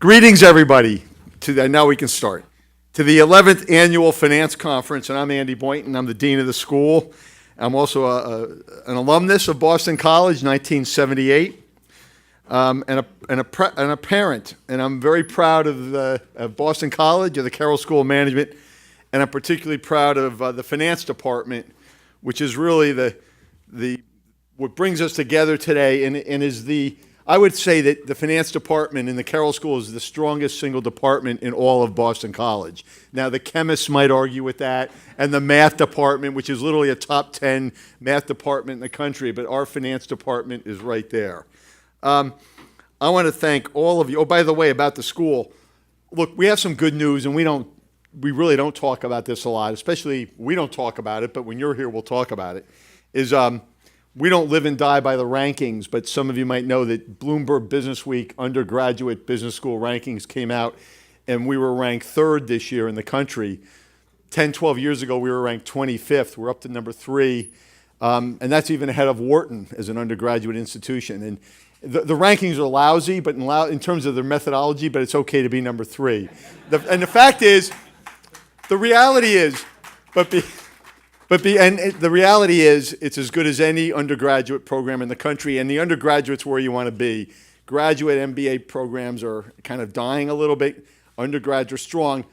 Greetings, everybody. Now we can start. To the 11th Annual Finance Conference, and I'm Andy Boynton. I'm the Dean of the school. I'm also an alumnus of Boston College, 1978, and a parent. And I'm very proud of Boston College, of the Carroll School of Management, and I'm particularly proud of the finance department, which is really what brings us together today, and is I would say that the finance department in the Carroll School is the strongest single department in all of Boston College. Now, the chemists might argue with that, and the math department, which is literally a top 10 math department in the country, but our finance department is right there. I want to thank all of you. Oh, by the way, about the school, look, we have some good news, and we really don't talk about this a lot, especially we don't talk about it, but when you're here, we'll talk about it, we don't live and die by the rankings, but some of you might know that Bloomberg Business Week undergraduate business school rankings came out, and we were ranked third this year in the country. 10, 12 years ago, we were ranked 25th. We're up to number 3, and that's even ahead of Wharton as an undergraduate institution. And the rankings are lousy, but in terms of their methodology, but it's okay to be number 3. And the fact is, the reality is, the reality is, it's as good as any undergraduate program in the country, and the undergraduate's where you want to be. Graduate MBA programs are kind of dying a little bit. Undergrads are strong.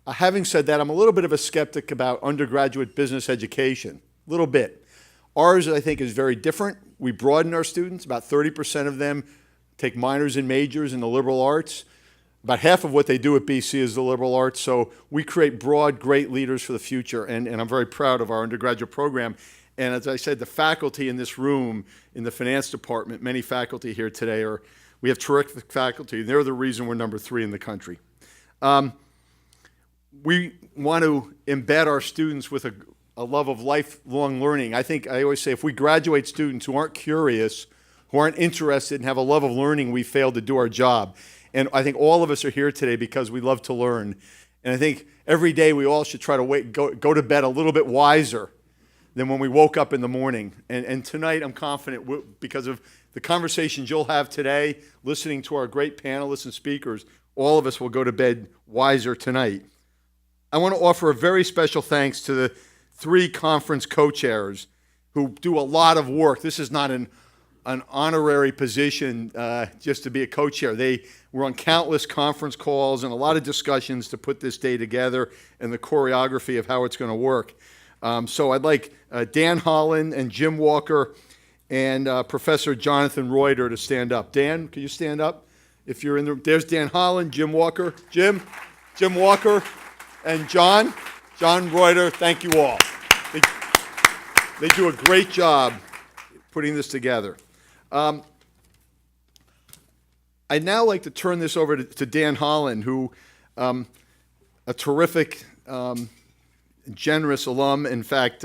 Having said that, I'm a little bit of a skeptic about undergraduate business education, a little bit. Ours, I think, is very different. We broaden our students. About 30% of them take minors and majors in the liberal arts. About half of what they do at BC is the liberal arts, so we create broad, great leaders for the future, and I'm very proud of our undergraduate program. And as I said, the faculty in this room, in the finance department, many faculty here today, we have terrific faculty. They're the reason we're number 3 in the country. We want to embed our students with a love of lifelong learning. I always say if we graduate students who aren't curious, who aren't interested and have a love of learning, we fail to do our job. And I think all of us are here today because we love to learn. And I think every day we all should try to go to bed a little bit wiser than when we woke up in the morning. And tonight I'm confident because of the conversations you'll have today, listening to our great panelists and speakers, all of us will go to bed wiser tonight. I want to offer a very special thanks to the 3 conference co-chairs who do a lot of work. This is not an honorary position just to be a co-chair. They were on countless conference calls and a lot of discussions to put this day together and the choreography of how it's going to work. So I'd like Dan Holland and Jim Walker and Professor Jonathan Reuter to stand up. Dan, can you stand up? If you're in the, there's Dan Holland, Jim Walker, Jim Walker, and John Reuter. Thank you all. They do a great job putting this together. I'd now like to turn this over to Dan Holland, who a terrific, generous alum, in fact,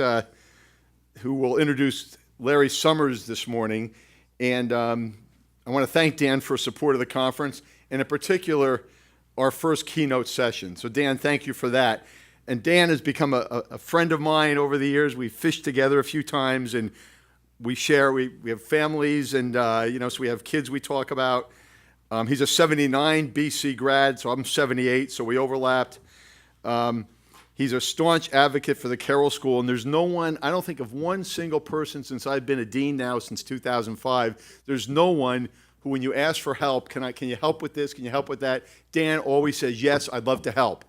who will introduce Larry Summers this morning. And I want to thank Dan for support of the conference, and in particular, our first keynote session. So Dan, thank you for that. And Dan has become a friend of mine over the years. We've fished together a few times, and we share, we have families, and so we have kids we talk about. He's a 79 BC grad, so I'm 78, so we overlapped. He's a staunch advocate for the Carroll School, and there's no one, I don't think of one single person since I've been a dean now since 2005, there's no one who, when you ask for help, can you help with this, can you help with that? Dan always says, yes, I'd love to help.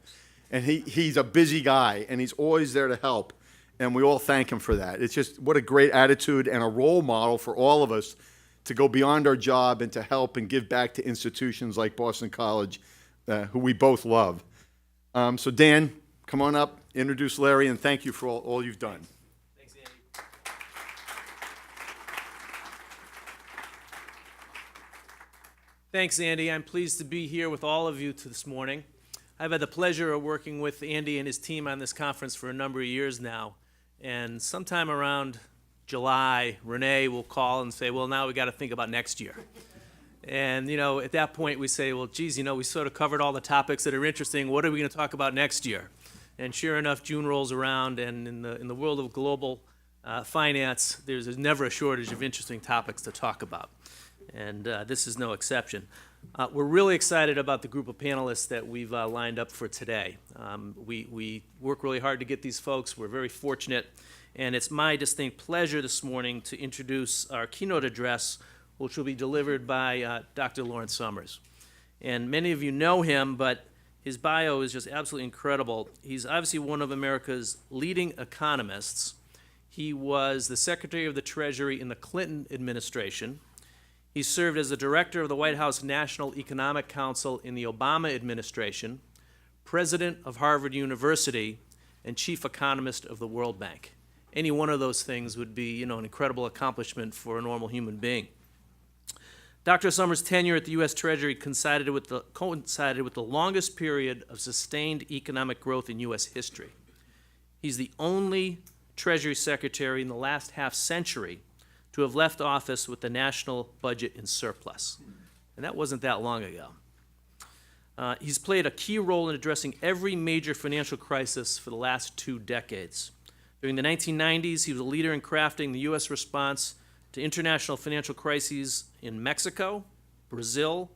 And he's a busy guy, and he's always there to help. And we all thank him for that. It's just what a great attitude and a role model for all of us to go beyond our job and to help and give back to institutions like Boston College, who we both love. So Dan, come on up, introduce Larry, and thank you for all you've done. Thanks, Andy. Thanks, Andy. I'm pleased to be here with all of you this morning. I've had the pleasure of working with Andy and his team on this conference for a number of years now. And sometime around July, Renee will call and say, well, now we got to think about next year. And, at that point we say, well, geez, we sort of covered all the topics that are interesting. What are we going to talk about next year? And sure enough, June rolls around, and in the world of global finance, there's never a shortage of interesting topics to talk about. And this is no exception. We're really excited about the group of panelists that we've lined up for today. We work really hard to get these folks. We're very fortunate, and it's my distinct pleasure this morning to introduce our keynote address, which will be delivered by Dr. Lawrence Summers. And many of you know him, but his bio is just absolutely incredible. He's obviously one of America's leading economists. He was the Secretary of the Treasury in the Clinton administration. He served as the director of the White House National Economic Council in the Obama administration, president of Harvard University, and chief economist of the World Bank. Any one of those things would be, an incredible accomplishment for a normal human being. Dr. Summers' tenure at the U.S. Treasury coincided with the longest period of sustained economic growth in U.S. history. He's the only Treasury Secretary in the last half-century to have left office with the national budget in surplus. And that wasn't that long ago. He's played a key role in addressing every major financial crisis for the last 2 decades. During the 1990s, he was a leader in crafting the U.S. response to international financial crises in Mexico, Brazil,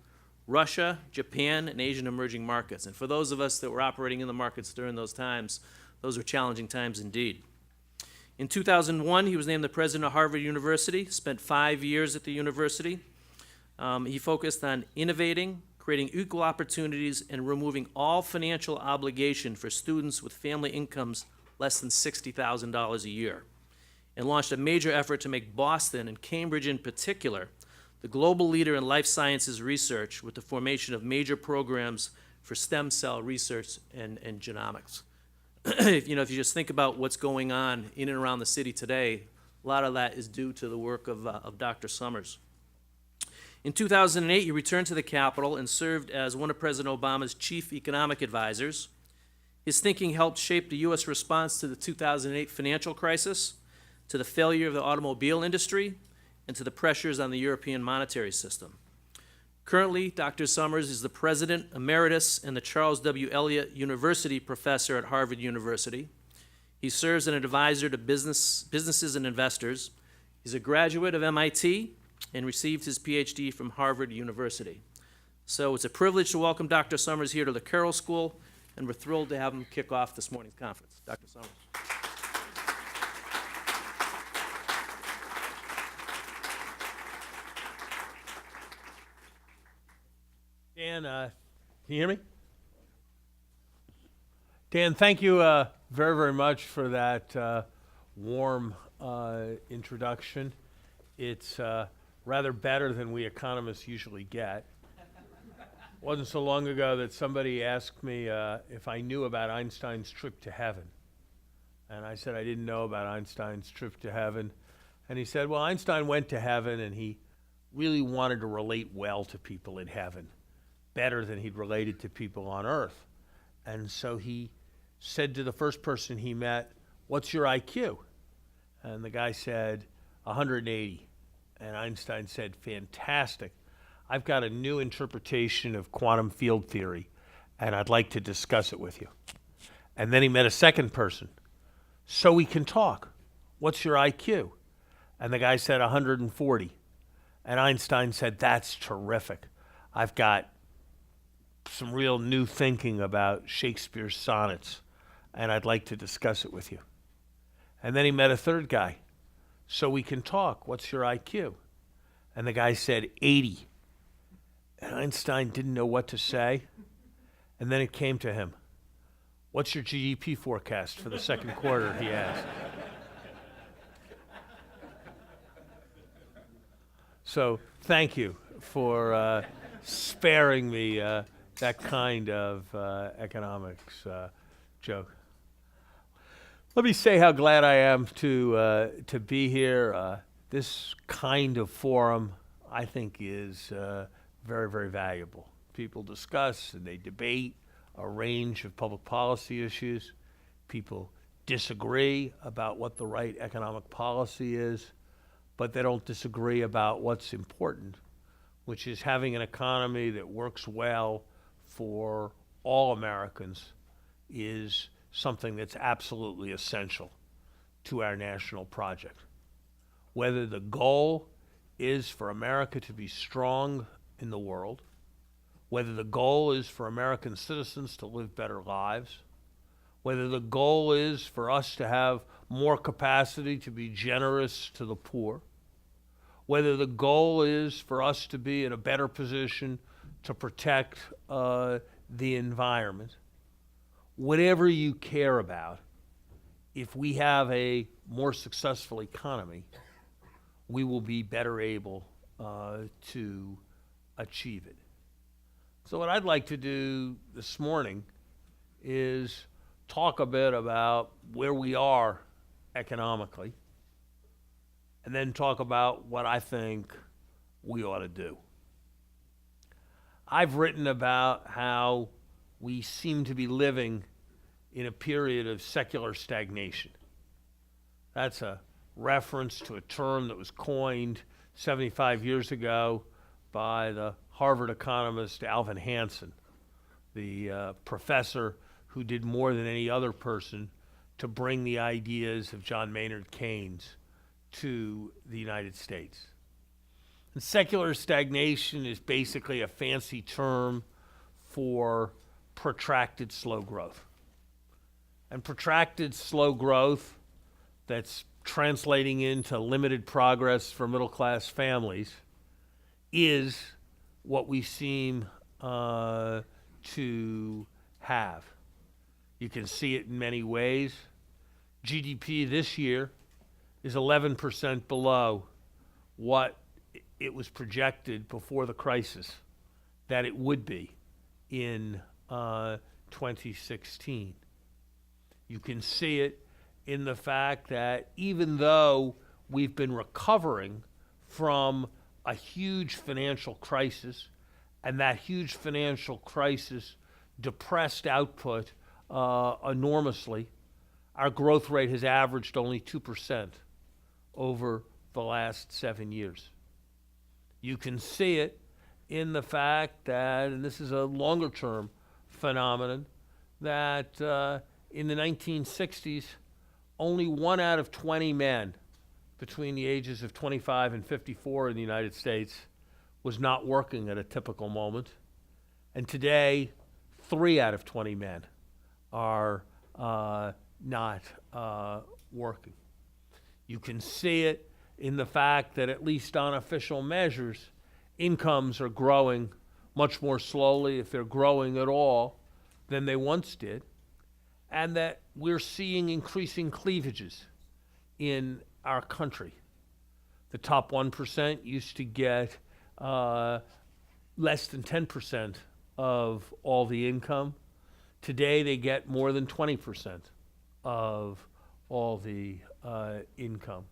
Russia, Japan, and Asian emerging markets. And for those of us that were operating in the markets during those times, those were challenging times indeed. In 2001, he was named the president of Harvard University, spent 5 years at the university. He focused on innovating, creating equal opportunities, and removing all financial obligation for students with family incomes less than $60,000 a year, and launched a major effort to make Boston, and Cambridge in particular, the global leader in life sciences research with the formation of major programs for stem cell research and genomics. If you just think about what's going on in and around the city today, a lot of that is due to the work of Dr. Summers. In 2008, he returned to the Capitol and served as one of President Obama's chief economic advisors. His thinking helped shape the U.S. response to the 2008 financial crisis, to the failure of the automobile industry, and to the pressures on the European monetary system. Currently, Dr. Summers is the president emeritus and the Charles W. Eliot University professor at Harvard University. He serves as an advisor to businesses and investors. He's a graduate of MIT and received his PhD from Harvard University. So it's a privilege to welcome Dr. Summers here to the Carroll School, and we're thrilled to have him kick off this morning's conference. Dr. Summers. Dan, can you hear me? Dan, thank you very, very much for that warm introduction. It's rather better than we economists usually get. Wasn't so long ago that somebody asked me if I knew about Einstein's trip to heaven. And I said I didn't know about Einstein's trip to heaven. And he said, well, Einstein went to heaven and he really wanted to relate well to people in heaven, better than he'd related to people on Earth. And so he said to the first person he met, what's your IQ? And the guy said, 180. And Einstein said, fantastic. I've got a new interpretation of quantum field theory, and I'd like to discuss it with you. And then he met a second person. So we can talk. What's your IQ? And the guy said 140. And Einstein said, that's terrific. I've got some real new thinking about Shakespeare's sonnets, and I'd like to discuss it with you. And then he met a third guy. So we can talk. What's your IQ? And the guy said 80. And Einstein didn't know what to say. And then it came to him. What's your GDP forecast for the second quarter, he asked. So thank you for sparing me that kind of economics joke. Let me say how glad I am to be here. This kind of forum, I think, is very, very valuable. People discuss and they debate a range of public policy issues. People disagree about what the right economic policy is, but they don't disagree about what's important, which is having an economy that works well for all Americans is something that's absolutely essential to our national project. Whether the goal is for America to be strong in the world, whether the goal is for American citizens to live better lives, whether the goal is for us to have more capacity to be generous to the poor, whether the goal is for us to be in a better position to protect the environment, whatever you care about, if we have a more successful economy, we will be better able to achieve it. So what I'd like to do this morning is talk a bit about where we are economically, and then talk about what I think we ought to do. I've written about how we seem to be living in a period of secular stagnation. That's a reference to a term that was coined 75 years ago by the Harvard economist Alvin Hansen, the professor who did more than any other person to bring the ideas of John Maynard Keynes to the United States. And secular stagnation is basically a fancy term for protracted slow growth. And protracted slow growth that's translating into limited progress for middle-class families is what we seem to have. You can see it in many ways. GDP this year is 11% below what it was projected before the crisis that it would be in 2016. You can see it in the fact that even though we've been recovering from a huge financial crisis, and that huge financial crisis depressed output enormously, our growth rate has averaged only 2% over the last 7 years. You can see it in the fact that, and this is a longer term phenomenon, that in the 1960s, only 1 out of 20 men between the ages of 25 and 54 in the United States was not working at a typical moment. And today, 3 out of 20 men are not working. You can see it in the fact that, at least on official measures, incomes are growing much more slowly, if they're growing at all, than they once did, and that we're seeing increasing cleavages in our country. The top 1% used to get less than 10% of all the income. Today they get more than 20% of all the income.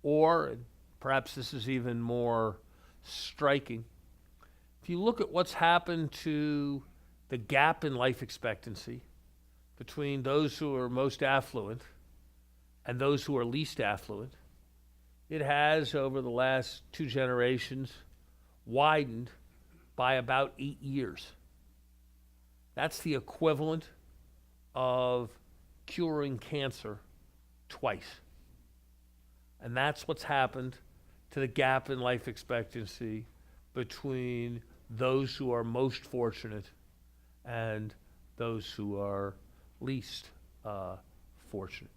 Or, perhaps this is even more striking, if you look at what's happened to the gap in life expectancy between those who are most affluent and those who are least affluent, it has, over the last 2 generations, widened by about 8 years. That's the equivalent of curing cancer twice. And that's what's happened to the gap in life expectancy between those who are most fortunate and those who are least fortunate.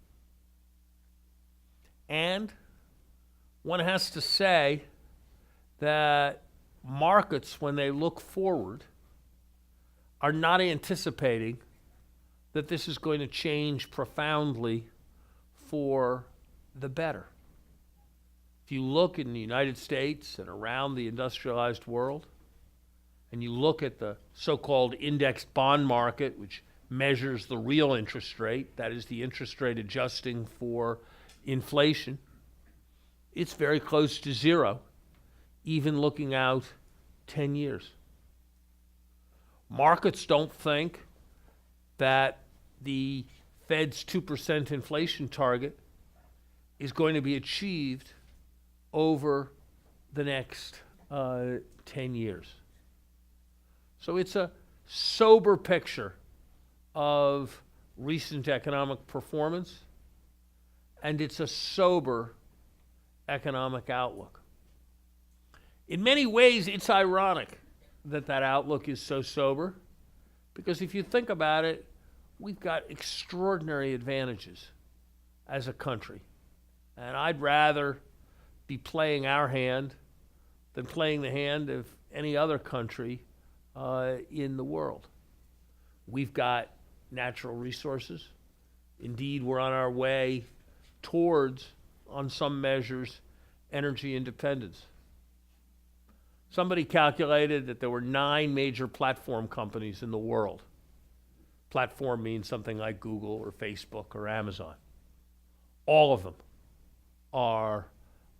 And one has to say that markets, when they look forward, are not anticipating that this is going to change profoundly for the better. If you look in the United States and around the industrialized world, and you look at the so-called indexed bond market, which measures the real interest rate, that is the interest rate adjusting for inflation, it's very close to zero, even looking out 10 years. Markets don't think that the Fed's 2% inflation target is going to be achieved over the next 10 years. So it's a sober picture of recent economic performance, and it's a sober economic outlook. In many ways, it's ironic that outlook is so sober? Because if you think about it, we've got extraordinary advantages as a country. And I'd rather be playing our hand than playing the hand of any other country in the world. We've got natural resources. Indeed, we're on our way towards, on some measures, energy independence. Somebody calculated that there were 9 major platform companies in the world. Platform means something like Google or Facebook or Amazon. All of them are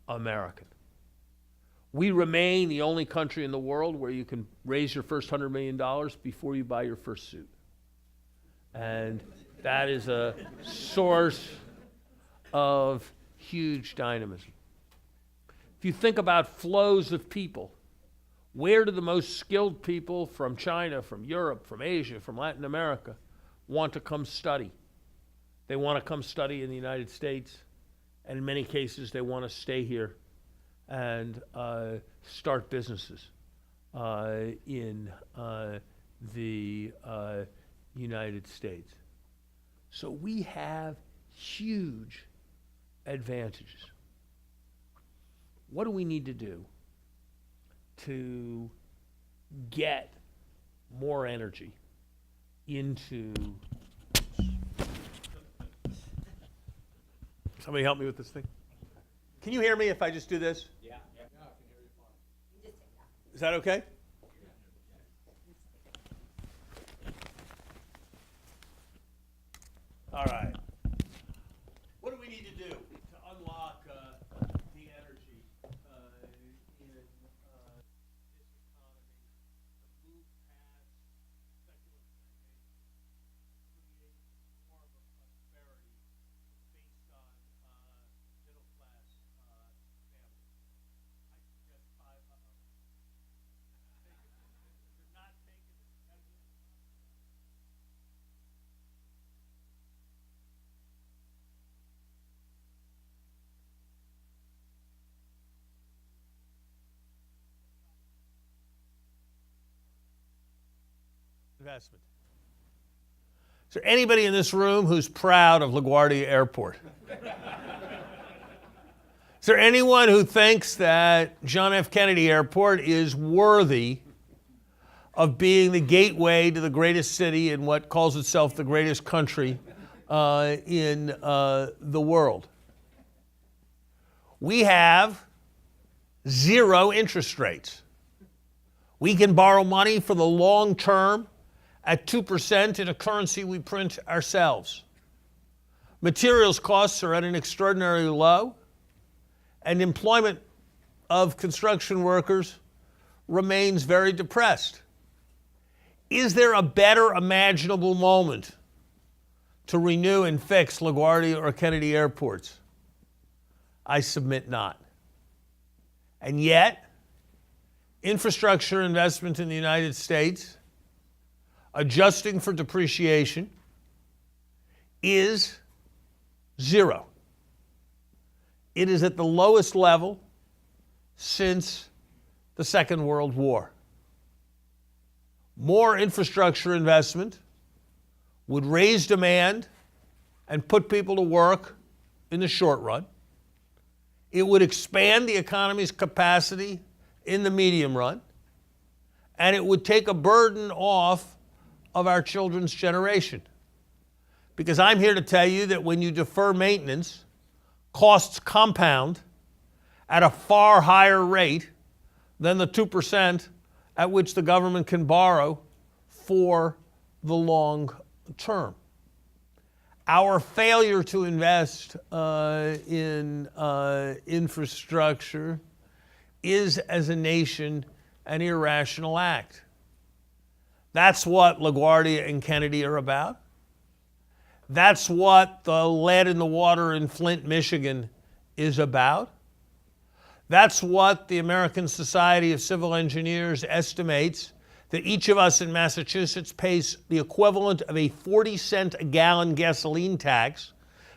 American. We remain the only country in the world where you can raise your first $100 million before you buy your first suit. And that is a source of huge dynamism. If you think about flows of people, where do the most skilled people from China, from Europe, from Asia, from Latin America want to come study? They want to come study in the United States, and in many cases they want to stay here and start businesses in the United States. So we have huge advantages. What do we need to do to get more energy into... Somebody help me with this thing. Can you hear me if I just do this? Yeah. I can hear you fine. Is that okay? All right. What do we need to do to unlock the energy in this economy, to move past secular stagnation, create more of a prosperity based on middle-class families? I suggest five. If you're not taking it, investment. Is there anybody in this room who's proud of LaGuardia Airport? Is there anyone who thinks that John F. Kennedy Airport is worthy of being the gateway to the greatest city in what calls itself the greatest country in the world? We have 0 interest rates. We can borrow money for the long term at 2% in a currency we print ourselves. Materials costs are at an extraordinarily low, and employment of construction workers remains very depressed. Is there a better imaginable moment to renew and fix LaGuardia or Kennedy airports? I submit not. And yet, infrastructure investment in the United States, adjusting for depreciation, is 0. It is at the lowest level since the Second World War. More infrastructure investment would raise demand and put people to work in the short run. It would expand the economy's capacity in the medium run, and it would take a burden off of our children's generation. Because I'm here to tell you that when you defer maintenance, costs compound at a far higher rate than the 2% at which the government can borrow for the long term. Our failure to invest in infrastructure is, as a nation, an irrational act. That's what LaGuardia and Kennedy are about. That's what the lead in the water in Flint, Michigan is about. That's what the American Society of Civil Engineers estimates that each of us in Massachusetts pays the equivalent of a 40-cent a gallon gasoline tax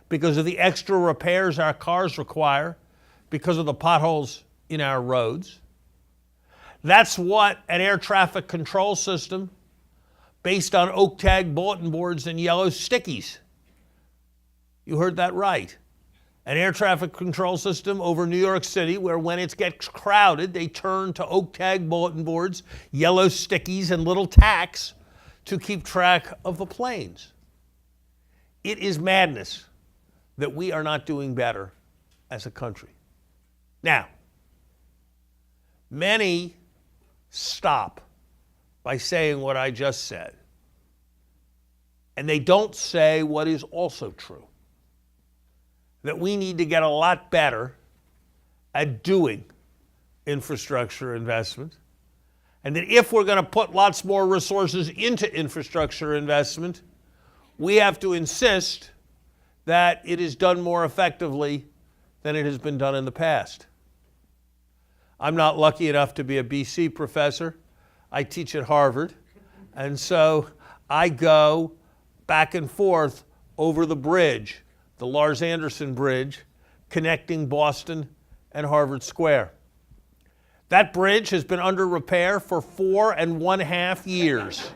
because of the extra repairs our cars require because of the potholes in our roads. That's what an air traffic control system based on oak tag bulletin boards and yellow stickies. You heard that right. An air traffic control system over New York City where when it gets crowded, they turn to oak tag bulletin boards, yellow stickies, and little tacks to keep track of the planes. It is madness that we are not doing better as a country. Now, many stop by saying what I just said, and they don't say what is also true, that we need to get a lot better at doing infrastructure investment, and that if we're going to put lots more resources into infrastructure investment, we have to insist that it is done more effectively than it has been done in the past. I'm not lucky enough to be a BC professor. I teach at Harvard, and so I go back and forth over the bridge, the Lars Anderson Bridge, connecting Boston and Harvard Square. That bridge has been under repair for 4.5 years.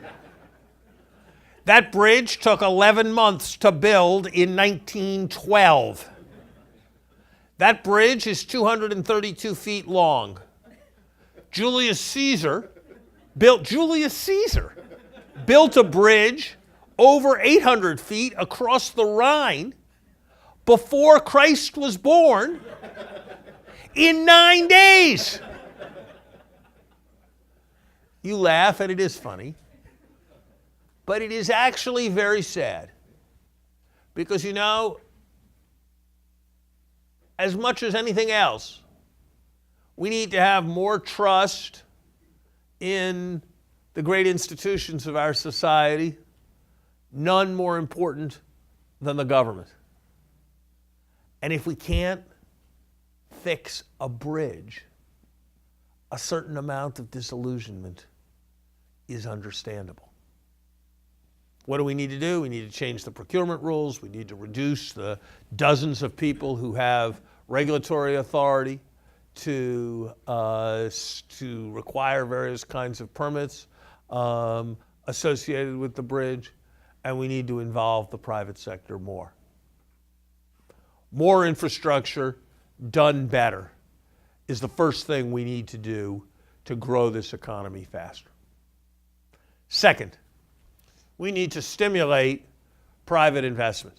That bridge took 11 months to build in 1912. That bridge is 232 feet long. Julius Caesar built a bridge over 800 feet across the Rhine before Christ was born in 9 days. You laugh, and it is funny, but it is actually very sad because, you know, as much as anything else, we need to have more trust in the great institutions of our society, none more important than the government. And if we can't fix a bridge, a certain amount of disillusionment is understandable. What do we need to do? We need to change the procurement rules. We need to reduce the dozens of people who have regulatory authority to require various kinds of permits associated with the bridge, and we need to involve the private sector more. More infrastructure done better is the first thing we need to do to grow this economy faster. Second, we need to stimulate private investment.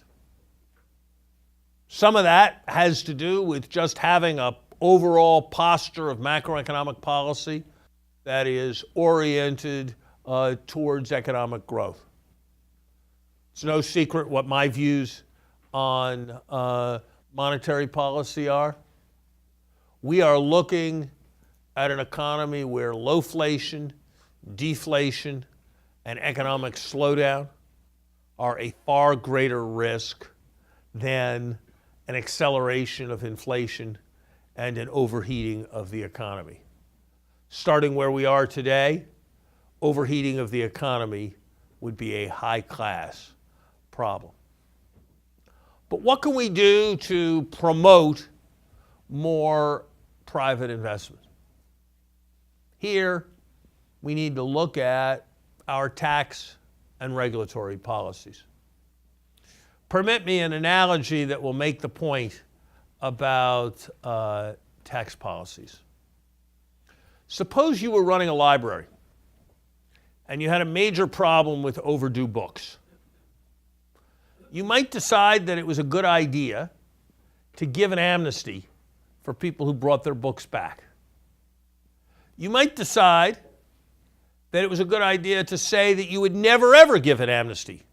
Some of that has to do with just having an overall posture of macroeconomic policy that is oriented towards economic growth. It's no secret what my views on monetary policy are. We are looking at an economy where lowflation, deflation, and economic slowdown are a far greater risk than an acceleration of inflation and an overheating of the economy. Starting where we are today, overheating of the economy would be a high-class problem. But what can we do to promote more private investment? Here, we need to look at our tax and regulatory policies. Permit me an analogy that will make the point about tax policies. Suppose you were running a library and you had a major problem with overdue books. You might decide that it was a good idea to give an amnesty for people who brought their books back. You might decide that it was a good idea to say that you would never ever give an amnesty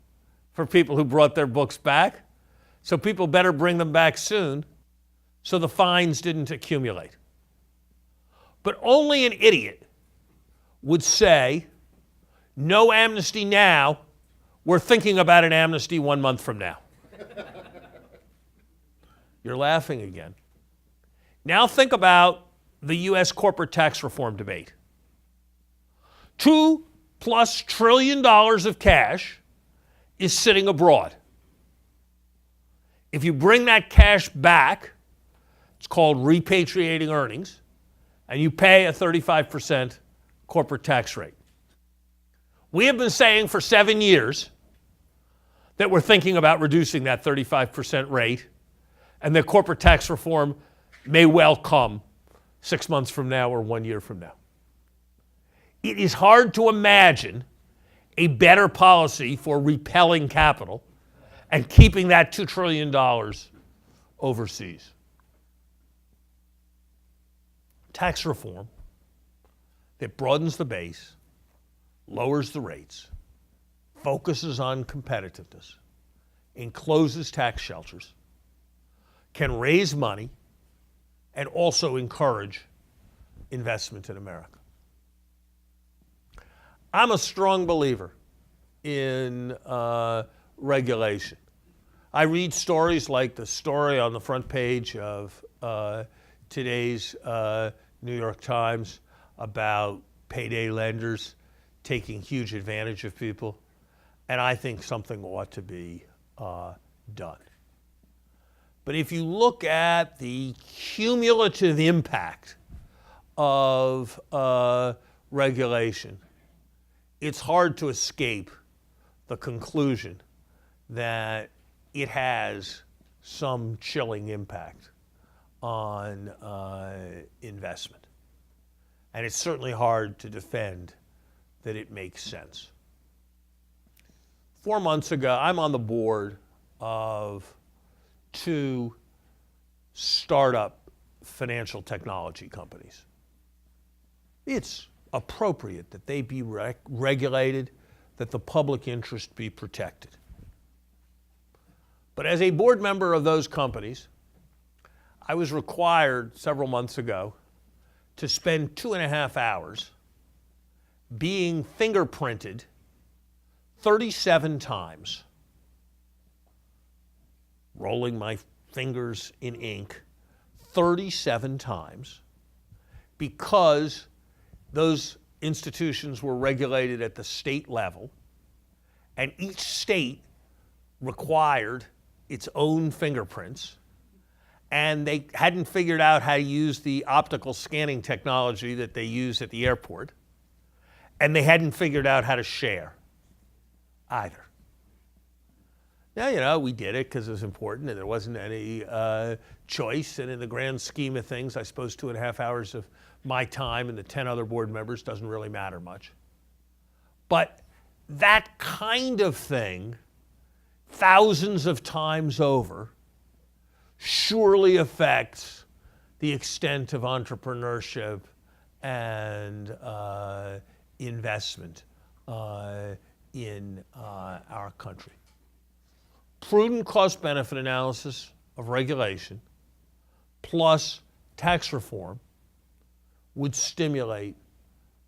for people who brought their books back, so people better bring them back soon so the fines didn't accumulate. But only an idiot would say, no amnesty now, we're thinking about an amnesty 1 month from now. You're laughing again. Now think about the U.S. corporate tax reform debate. $2+ trillion of cash is sitting abroad. If you bring that cash back, it's called repatriating earnings, and you pay a 35% corporate tax rate. We have been saying for 7 years that we're thinking about reducing that 35% rate, and that corporate tax reform may well come 6 months from now or 1 year from now. It is hard to imagine a better policy for repelling capital and keeping that $2 trillion overseas. Tax reform that broadens the base, lowers the rates, focuses on competitiveness, encloses tax shelters, can raise money, and also encourage investment in America. I'm a strong believer in regulation. I read stories like the story on the front page of today's New York Times about payday lenders taking huge advantage of people, and I think something ought to be done. But if you look at the cumulative impact of regulation, it's hard to escape the conclusion that it has some chilling impact on investment. And it's certainly hard to defend that it makes sense. 4 months ago, I'm on the board of 2 startup financial technology companies. It's appropriate that they be regulated, that the public interest be protected. But as a board member of those companies, I was required several months ago to spend 2.5 hours being fingerprinted 37 times, rolling my fingers in ink 37 times, because those institutions were regulated at the state level, and each state required its own fingerprints, and they hadn't figured out how to use the optical scanning technology that they use at the airport, and they hadn't figured out how to share either. Now, we did it because it was important and there wasn't any choice, and in the grand scheme of things, I suppose 2.5 hours of my time and the 10 other board members doesn't really matter much. But that kind of thing, thousands of times over, surely affects the extent of entrepreneurship and investment in our country. Prudent cost-benefit analysis of regulation plus tax reform would stimulate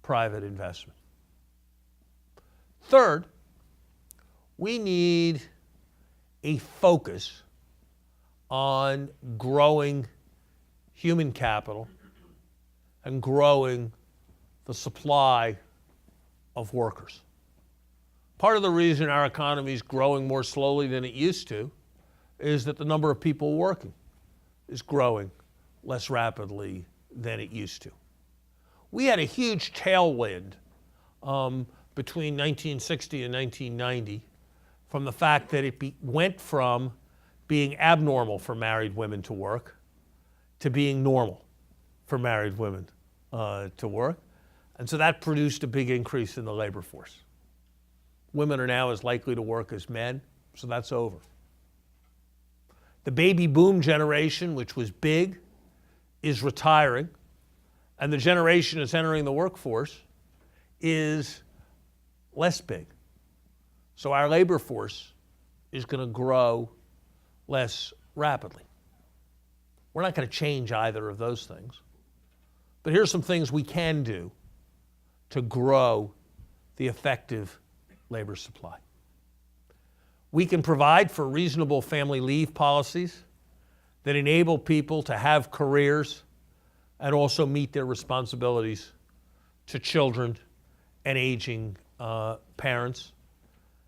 private investment. Third, we need a focus on growing human capital and growing the supply of workers. Part of the reason our economy is growing more slowly than it used to is that the number of people working is growing less rapidly than it used to. We had a huge tailwind between 1960 and 1990 from the fact that it went from being abnormal for married women to work to being normal for married women to work. And so that produced a big increase in the labor force. Women are now as likely to work as men, so that's over. The baby boom generation, which was big, is retiring, and the generation that's entering the workforce is less big. So our labor force is going to grow less rapidly. We're not going to change either of those things. But here's some things we can do to grow the effective labor supply. We can provide for reasonable family leave policies that enable people to have careers and also meet their responsibilities to children and aging parents.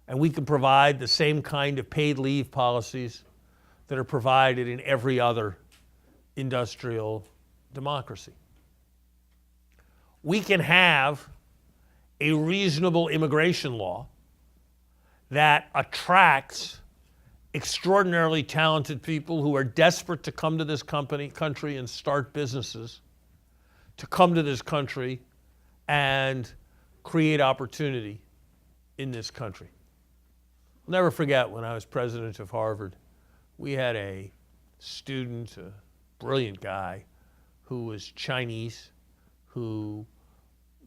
And we can provide the same kind of paid leave policies that are provided in every other industrial democracy. We can have a reasonable immigration law that attracts extraordinarily talented people who are desperate to come to this country and start businesses, to come to this country and create opportunity in this country. I'll never forget when I was president of Harvard, we had a student, a brilliant guy, who was Chinese, who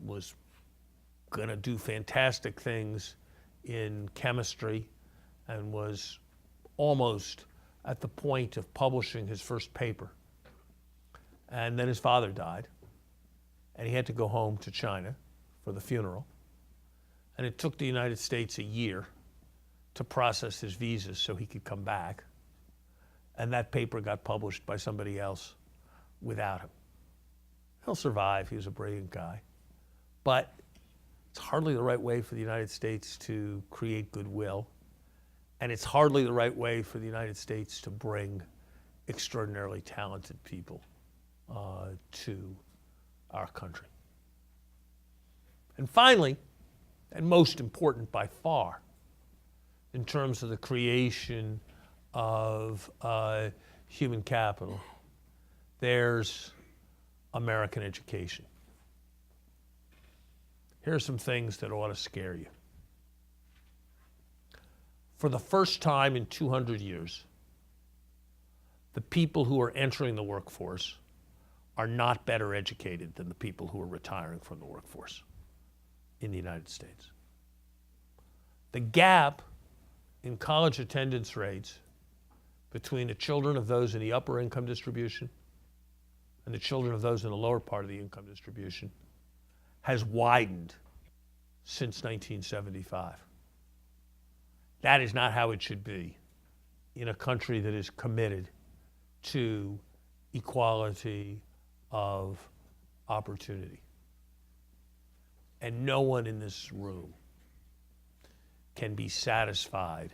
was going to do fantastic things in chemistry and was almost at the point of publishing his first paper. And then his father died, and he had to go home to China for the funeral. And it took the United States a year to process his visas so he could come back. And that paper got published by somebody else without him. He'll survive. He was a brilliant guy. But it's hardly the right way for the United States to create goodwill. And it's hardly the right way for the United States to bring extraordinarily talented people to our country. And finally, and most important by far, in terms of the creation of human capital, there's American education. Here are some things that ought to scare you. For the first time in 200 years, the people who are entering the workforce are not better educated than the people who are retiring from the workforce in the United States. The gap in college attendance rates between the children of those in the upper income distribution and the children of those in the lower part of the income distribution has widened since 1975. That is not how it should be in a country that is committed to equality of opportunity. And no one in this room can be satisfied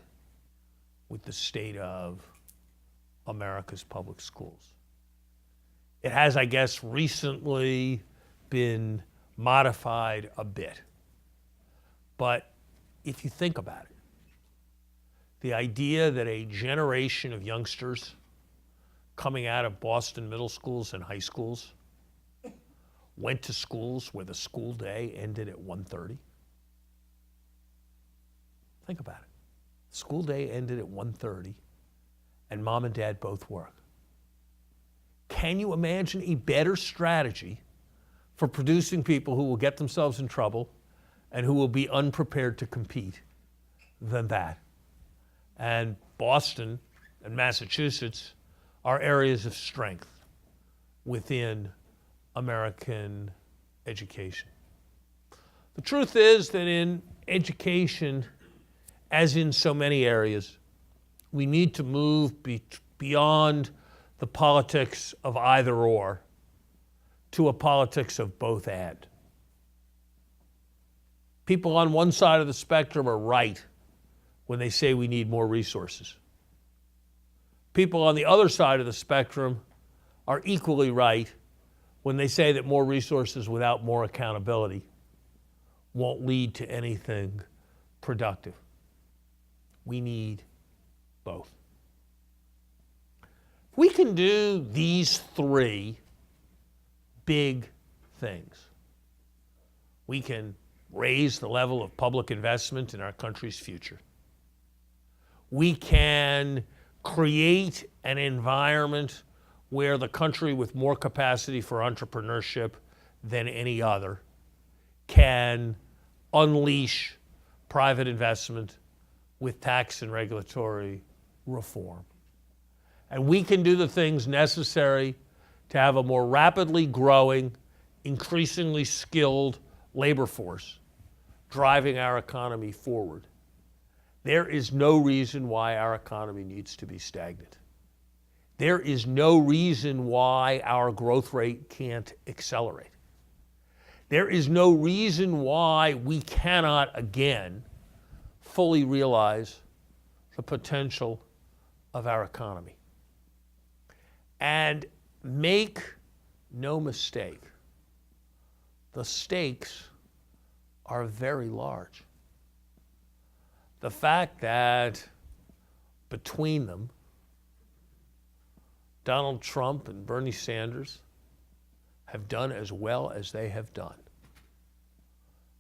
with the state of America's public schools. It has, I guess, recently been modified a bit. But if you think about it, the idea that a generation of youngsters coming out of Boston middle schools and high schools went to schools where the school day ended at 1:30. Think about it. School day ended at 1:30 and mom and dad both work. Can you imagine a better strategy for producing people who will get themselves in trouble and who will be unprepared to compete than that? And Boston and Massachusetts are areas of strength within American education. The truth is that in education, as in so many areas, we need to move beyond the politics of either or to a politics of both and. People on one side of the spectrum are right when they say we need more resources. People on the other side of the spectrum are equally right when they say that more resources without more accountability won't lead to anything productive. We need both. If we can do these three big things, we can raise the level of public investment in our country's future. We can create an environment where the country with more capacity for entrepreneurship than any other can unleash private investment with tax and regulatory reform. And we can do the things necessary to have a more rapidly growing, increasingly skilled labor force driving our economy forward. There is no reason why our economy needs to be stagnant. There is no reason why our growth rate can't accelerate. There is no reason why we cannot again fully realize the potential of our economy. And make no mistake, the stakes are very large. The fact that between them, Donald Trump and Bernie Sanders have done as well as they have done.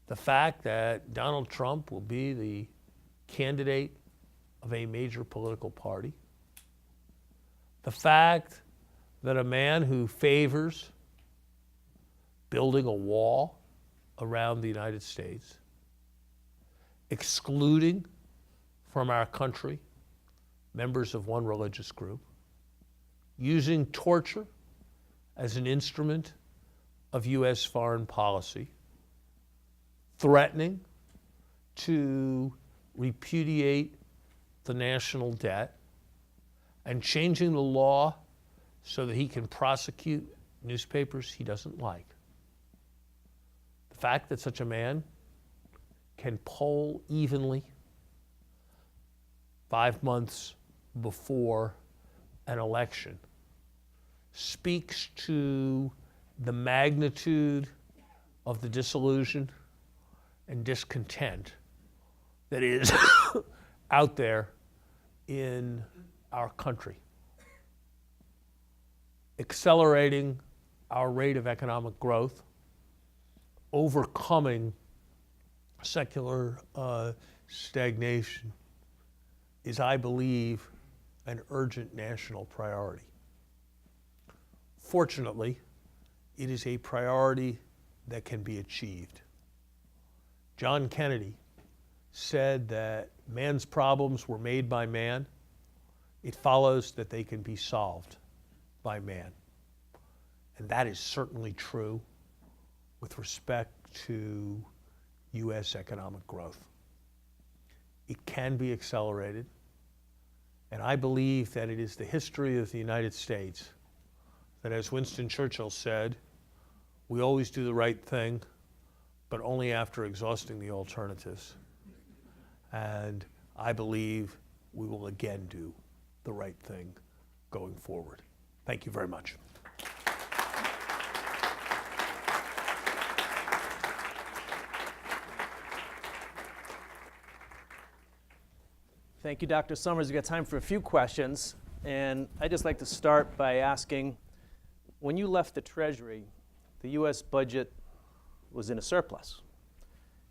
The fact that Donald Trump will be the candidate of a major political party. The fact that a man who favors building a wall around the United States, excluding from our country members of one religious group, using torture as an instrument of U.S. foreign policy, threatening to repudiate the national debt, and changing the law so that he can prosecute newspapers he doesn't like. The fact that such a man can poll evenly 5 months before an election speaks to the magnitude of the disillusion and discontent that is out there in our country. Accelerating our rate of economic growth, overcoming secular stagnation is, I believe, an urgent national priority. Fortunately, it is a priority that can be achieved. John Kennedy said that man's problems were made by man. It follows that they can be solved by man. And that is certainly true with respect to U.S. economic growth. It can be accelerated, and I believe that it is the history of the United States that, as Winston Churchill said, we always do the right thing, but only after exhausting the alternatives. And I believe we will again do the right thing going forward. Thank you very much. Thank you, Dr. Summers. We've got time for a few questions. And I'd just like to start by asking, when you left the Treasury, the U.S. budget was in a surplus.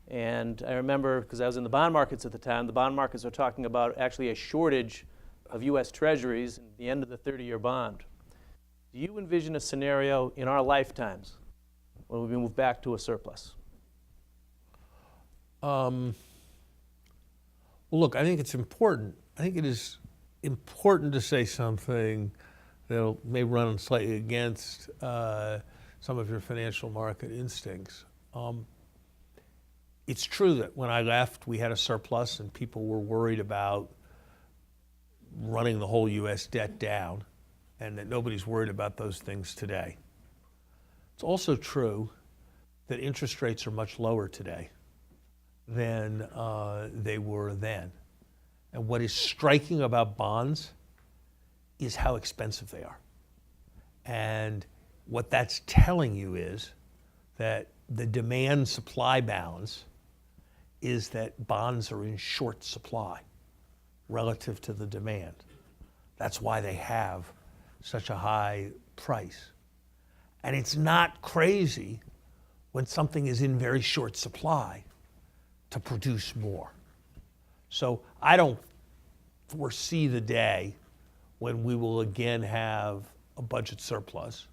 And I remember, because I was in the bond markets at the time, the bond markets are talking about actually a shortage of U.S. Treasuries at the end of the 30-year bond. Do you envision a scenario in our lifetimes when we move back to a surplus? Well, look, I think it's important. I think it is important to say something that may run slightly against some of your financial market instincts. It's true that when I left, we had a surplus and people were worried about running the whole U.S. debt down, and that nobody's worried about those things today. It's also true that interest rates are much lower today than they were then. And what is striking about bonds is how expensive they are. And what that's telling you is that the demand-supply balance is that bonds are in short supply relative to the demand. That's why they have such a high price. And it's not crazy when something is in very short supply to produce more. So I don't foresee the day when we will again have a budget surplus,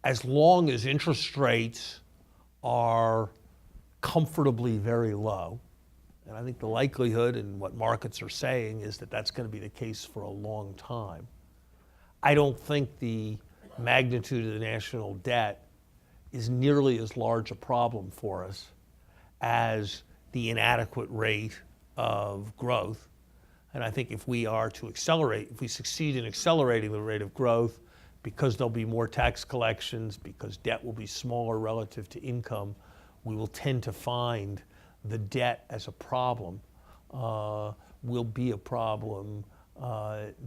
as long as interest rates are comfortably very low. And I think the likelihood and what markets are saying is that that's going to be the case for a long time. I don't think the magnitude of the national debt is nearly as large a problem for us as the inadequate rate of growth. And I think if we are to accelerate, if we succeed in accelerating the rate of growth, because there'll be more tax collections, because debt will be smaller relative to income, we will tend to find the debt as a problem will be a problem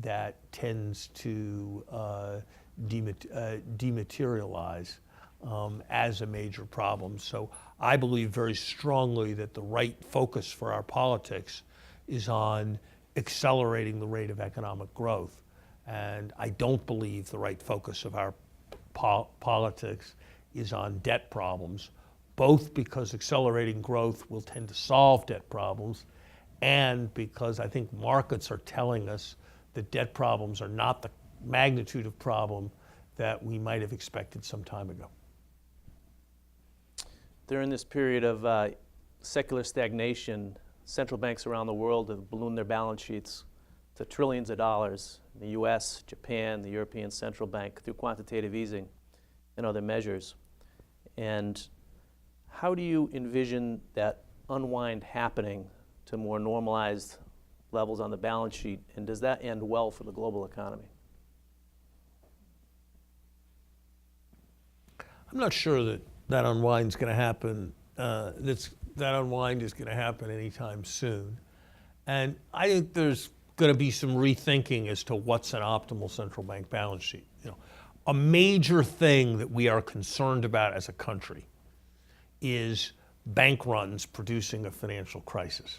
that tends to dematerialize. as a major problem. So I believe very strongly that the right focus for our politics is on accelerating the rate of economic growth. And I don't believe the right focus of our politics is on debt problems, both because accelerating growth will tend to solve debt problems, and because I think markets are telling us that debt problems are not the magnitude of problem that we might have expected some time ago. During this period of secular stagnation, central banks around the world have ballooned their balance sheets to trillions of dollars in the US, Japan, the European Central Bank through quantitative easing and other measures. And how do you envision that unwind happening to more normalized levels on the balance sheet, and does that end well for the global economy? I'm not sure that that unwind is going to happen. That unwind is going to happen anytime soon, and I think there's going to be some rethinking as to what's an optimal central bank balance sheet. A major thing that we are concerned about as a country is bank runs producing a financial crisis.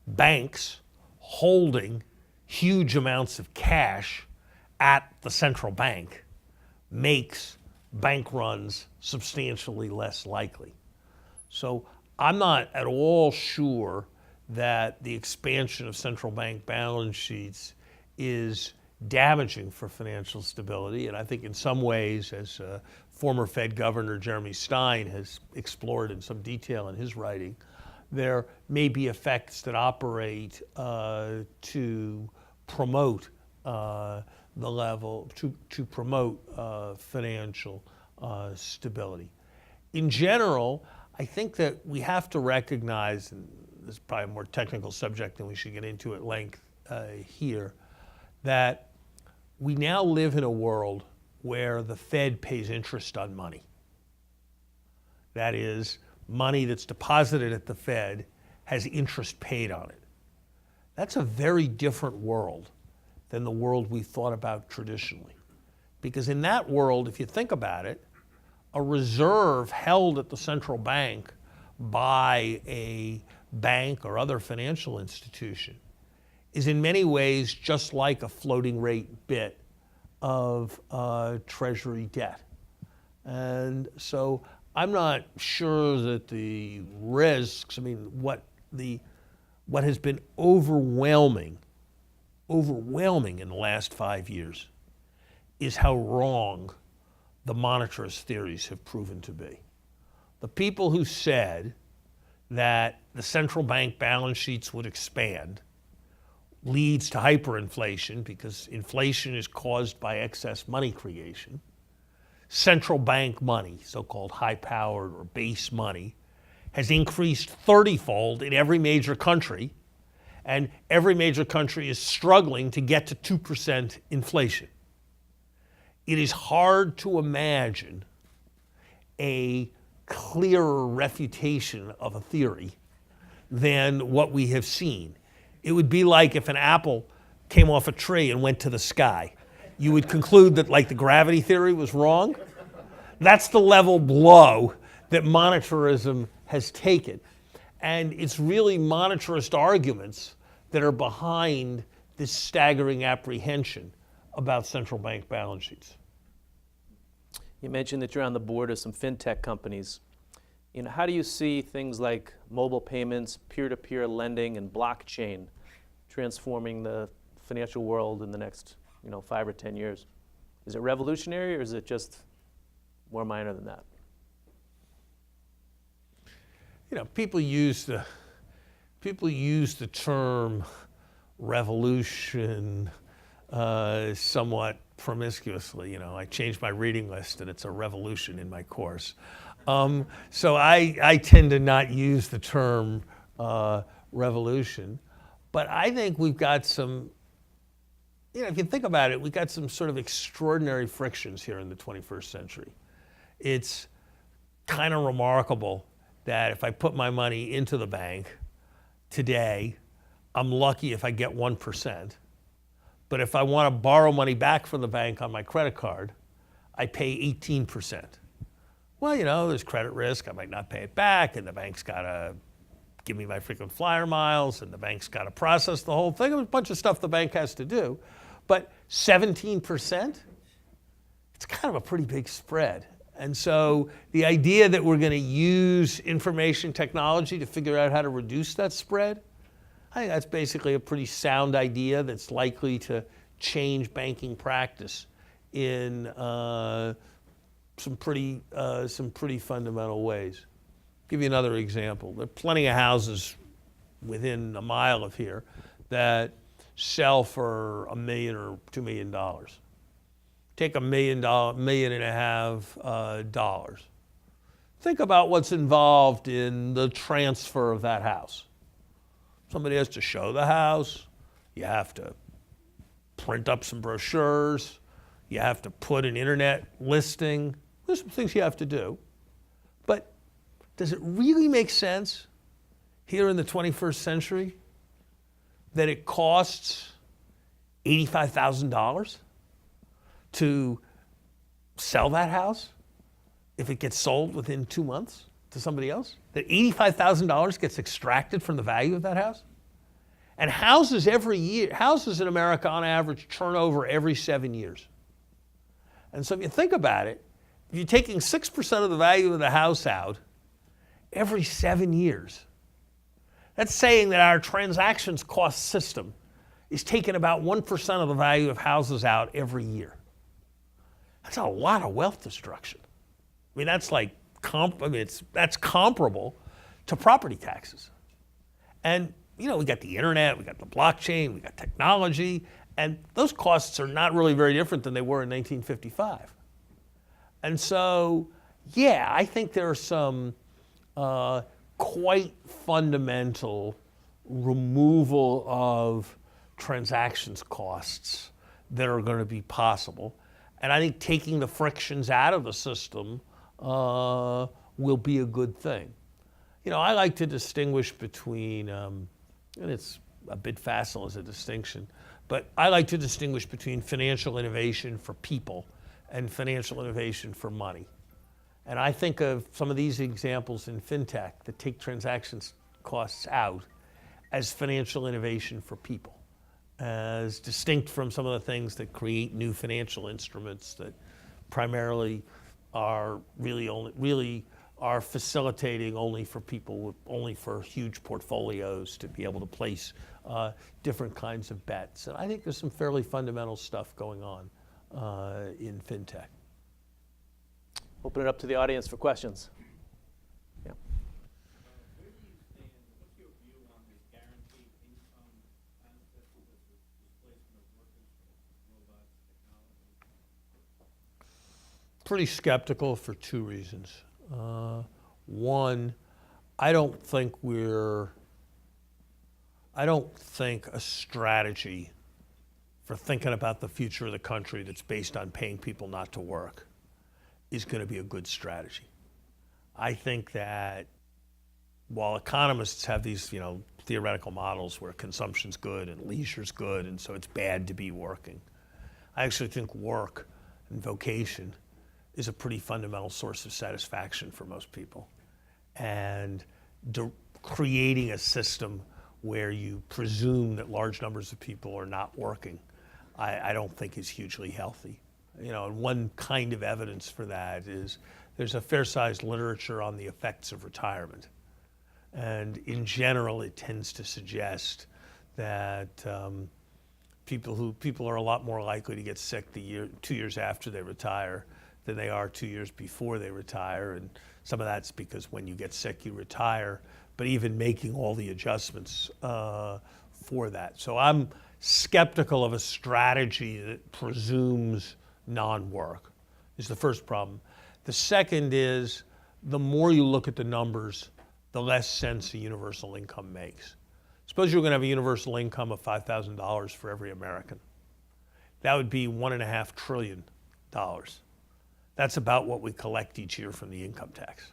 Banks holding huge amounts of cash at the central bank makes bank runs substantially less likely. So I'm not at all sure that the expansion of central bank balance sheets is damaging for financial stability. And I think in some ways, as former Fed Governor Jeremy Stein has explored in some detail in his writing, there may be effects that operate to promote the level, to promote financial stability. In general, I think that we have to recognize, and this is probably a more technical subject than we should get into at length here, that we now live in a world where the Fed pays interest on money. That is, money that's deposited at the Fed has interest paid on it. That's a very different world than the world we thought about traditionally. Because in that world, if you think about it, a reserve held at the central bank by a bank or other financial institution is in many ways just like a floating rate bit of treasury debt. And so I'm not sure that the risks, what has been overwhelming in the last 5 years is how wrong the monetarist theories have proven to be. The people who said that the central bank balance sheets would expand leads to hyperinflation because inflation is caused by excess money creation. Central bank money, so-called high-powered or base money, has increased 30-fold in every major country, and every major country is struggling to get to 2% inflation. It is hard to imagine a clearer refutation of a theory than what we have seen. It would be like if an apple came off a tree and went to the sky. You would conclude that the gravity theory was wrong. That's the level blow that monetarism has taken. And it's really monetarist arguments that are behind this staggering apprehension about central bank balance sheets. You mentioned that you're on the board of some fintech companies. How do you see things like mobile payments, peer-to-peer lending, and blockchain transforming the financial world in the next 5 or 10 years? Is it revolutionary, or is it just more minor than that? People use the term revolution somewhat promiscuously. I changed my reading list and it's a revolution in my course. So I tend to not use the term revolution, but I think we've got some, if you think about it, we've got some sort of extraordinary frictions here in the 21st century. It's kind of remarkable that if I put my money into the bank today, I'm lucky if I get 1%. But if I want to borrow money back from the bank on my credit card, I pay 18%. well, there's credit risk. I might not pay it back, and the bank's got to give me my frequent flyer miles, and the bank's got to process the whole thing. There's a bunch of stuff the bank has to do. But 17%, it's kind of a pretty big spread. And so the idea that we're going to use information technology to figure out how to reduce that spread, I think that's basically a pretty sound idea that's likely to change banking practice in some pretty fundamental ways. Give you another example. There are plenty of houses within a mile of here that sell for $1 million or $2 million. Take $1.5 million dollars. Think about what's involved in the transfer of that house. Somebody has to show the house. You have to print up some brochures. You have to put an internet listing. There's some things you have to do. But does it really make sense here in the 21st century that it costs $85,000 to sell that house if it gets sold within 2 months to somebody else? That $85,000 gets extracted from the value of that house? And houses in America on average turn over every 7 years. And so if you think about it, if you're taking 6% of the value of the house out every 7 years, that's saying that our transactions cost system is taking about 1% of the value of houses out every year. That's a lot of wealth destruction. I mean, that's like that's comparable to property taxes. And we got the internet, we got the blockchain, we got technology, and those costs are not really very different than they were in 1955. And so, yeah, I think there are some quite fundamental removal of transactions costs that are going to be possible. And I think taking the frictions out of the system will be a good thing. I like to distinguish between, and it's a bit facile as a distinction, but I like to distinguish between financial innovation for people and financial innovation for money. And I think of some of these examples in fintech that take transactions costs out as financial innovation for people, as distinct from some of the things that create new financial instruments that primarily are really are facilitating only for people only for huge portfolios to be able to place different kinds of bets. And I think there's some fairly fundamental stuff going on in fintech. Open it up to the audience for questions. Yeah. Where do you stand, what's your view on the guaranteed income concept with the displacement of workers from robots, technology? Pretty skeptical for two reasons. One, I don't think a strategy for thinking about the future of the country that's based on paying people not to work is going to be a good strategy. I think that while economists have these, theoretical models where consumption's good and leisure's good, and so it's bad to be working, I actually think work and vocation is a pretty fundamental source of satisfaction for most people. And creating a system where you presume that large numbers of people are not working, I don't think is hugely healthy. And one kind of evidence for that is there's a fair-sized literature on the effects of retirement. And in general, it tends to suggest that people are a lot more likely to get sick 2 years after they retire than they are 2 years before they retire. And some of that's because when you get sick, you retire, but even making all the adjustments for that. So I'm skeptical of a strategy that presumes non-work is the first problem. The second is the more you look at the numbers, the less sense a universal income makes. Suppose you're going to have a universal income of $5,000 for every American. That would be $1.5 trillion. That's about what we collect each year from the income tax.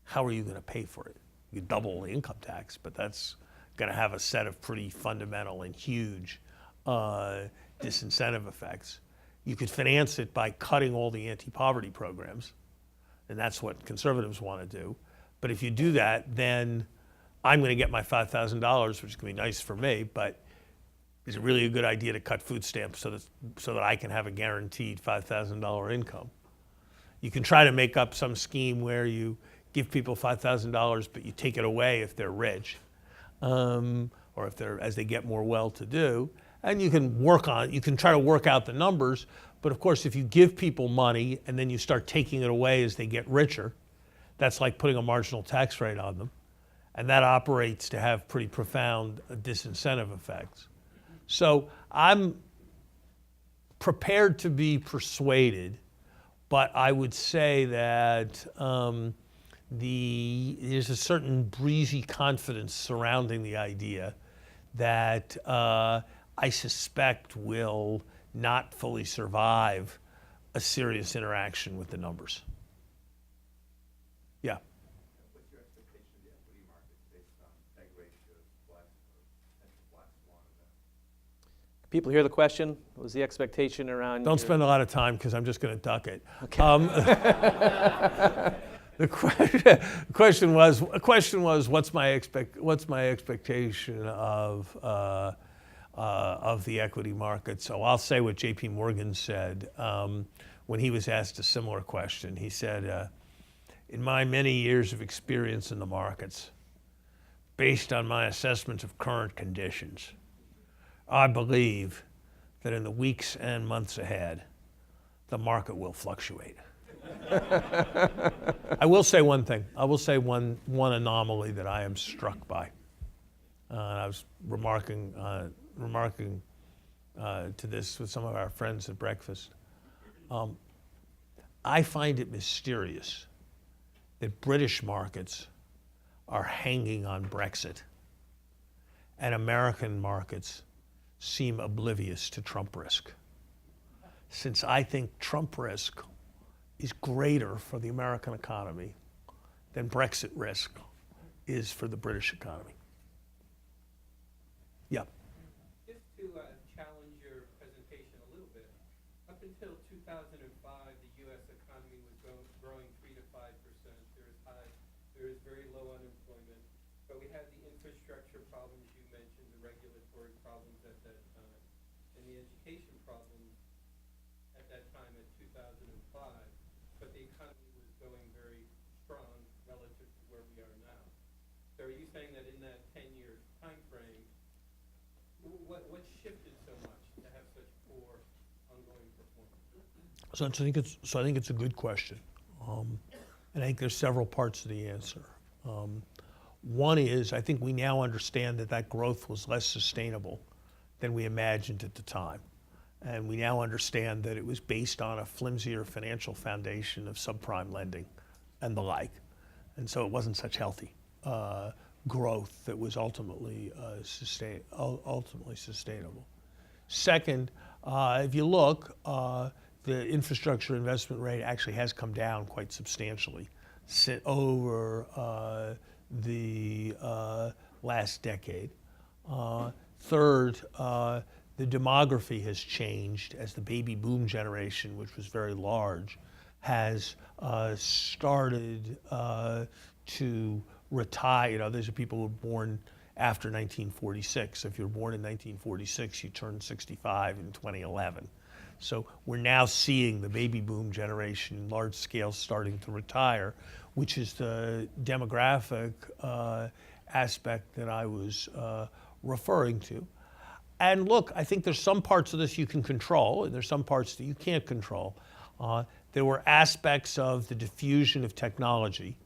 How are you going to pay for it? You double the income tax, but that's going to have a set of pretty fundamental and huge disincentive effects. You could finance it by cutting all the anti-poverty programs and that's what conservatives want to do. But if you do that, then I'm going to get my $5,000, which is going to be nice for me, but is it really a good idea to cut food stamps so that I can have a guaranteed $5,000 income? You can try to make up some scheme where you give people $5,000, but you take it away if they're rich, or if they're, as they get more well-to-do. And you can try to work out the numbers, but of course, if you give people money and then you start taking it away as they get richer, that's like putting a marginal tax rate on them. And that operates to have pretty profound disincentive effects. So I'm prepared to be persuaded, but I would say that there's a certain breezy confidence surrounding the idea that I suspect will not fully survive a serious interaction with the numbers. Yeah. What's your expectation of the equity market based on PEG ratios, potential black swan event? People hear the question. What was the expectation around? Don't spend a lot of time because I'm just going to duck it. Okay. The question was, what's my expectation of the equity market? So I'll say what J.P. Morgan said when he was asked a similar question. He said, in my many years of experience in the markets, based on my assessment of current conditions, I believe that in the weeks and months ahead, the market will fluctuate. I will say one thing. I will say one anomaly that I am struck by. I was remarking to this with some of our friends at breakfast. I find it mysterious that British markets are hanging on Brexit, and American markets seem oblivious to Trump risk. Since I think Trump risk is greater for the American economy than Brexit risk is for the British economy. Yeah. Just to challenge your presentation a little bit, up until 2005, the U.S. economy was growing 3 to 5%. There is very low unemployment, but we had the infrastructure problems you mentioned, the regulatory problems at that time, and the education problems at that time in 2005. But the economy was going very strong relative to where we are now. So are you saying that in that 10-year time frame, what shifted so much to have such poor ongoing performance? So I think it's a good question. And I think there's several parts to the answer. One is, I think we now understand that growth was less sustainable than we imagined at the time. And we now understand that it was based on a flimsier financial foundation of subprime lending and the like. And so it wasn't such healthy growth that was ultimately sustainable. Second, if you look, the infrastructure investment rate actually has come down quite substantially over the last decade. Third, the demography has changed as the baby boom generation, which was very large, has started to retire. You know, these are people who were born after 1946. If you're born in 1946, you turn 65 in 2011. So we're now seeing the baby boom generation, large scale, starting to retire, which is the demographic aspect that I was referring to. And look, I think there's some parts of this you can control, and there's some parts that you can't control. There were aspects of the diffusion of technology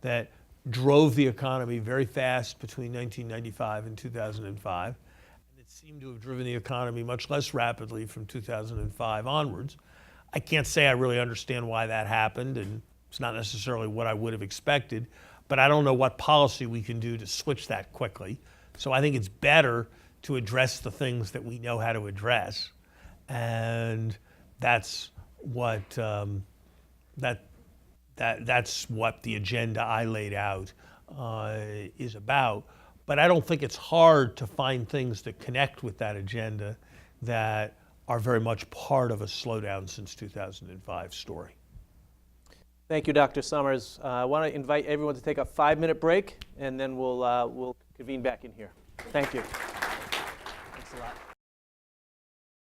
that drove the economy very fast between 1995 and 2005. And it seemed to have driven the economy much less rapidly from 2005 onwards. I can't say I really understand why that happened, and it's not necessarily what I would have expected, but I don't know what policy we can do to switch that quickly. So I think it's better to address the things that we know how to address, and that's what that's what the agenda I laid out is about. But I don't think it's hard to find things that connect with that agenda that are very much part of a slowdown since 2005 story. Thank you, Dr. Summers. I want to invite everyone to take a 5-minute break, and then we'll convene back in here. Thank you. Thanks a lot.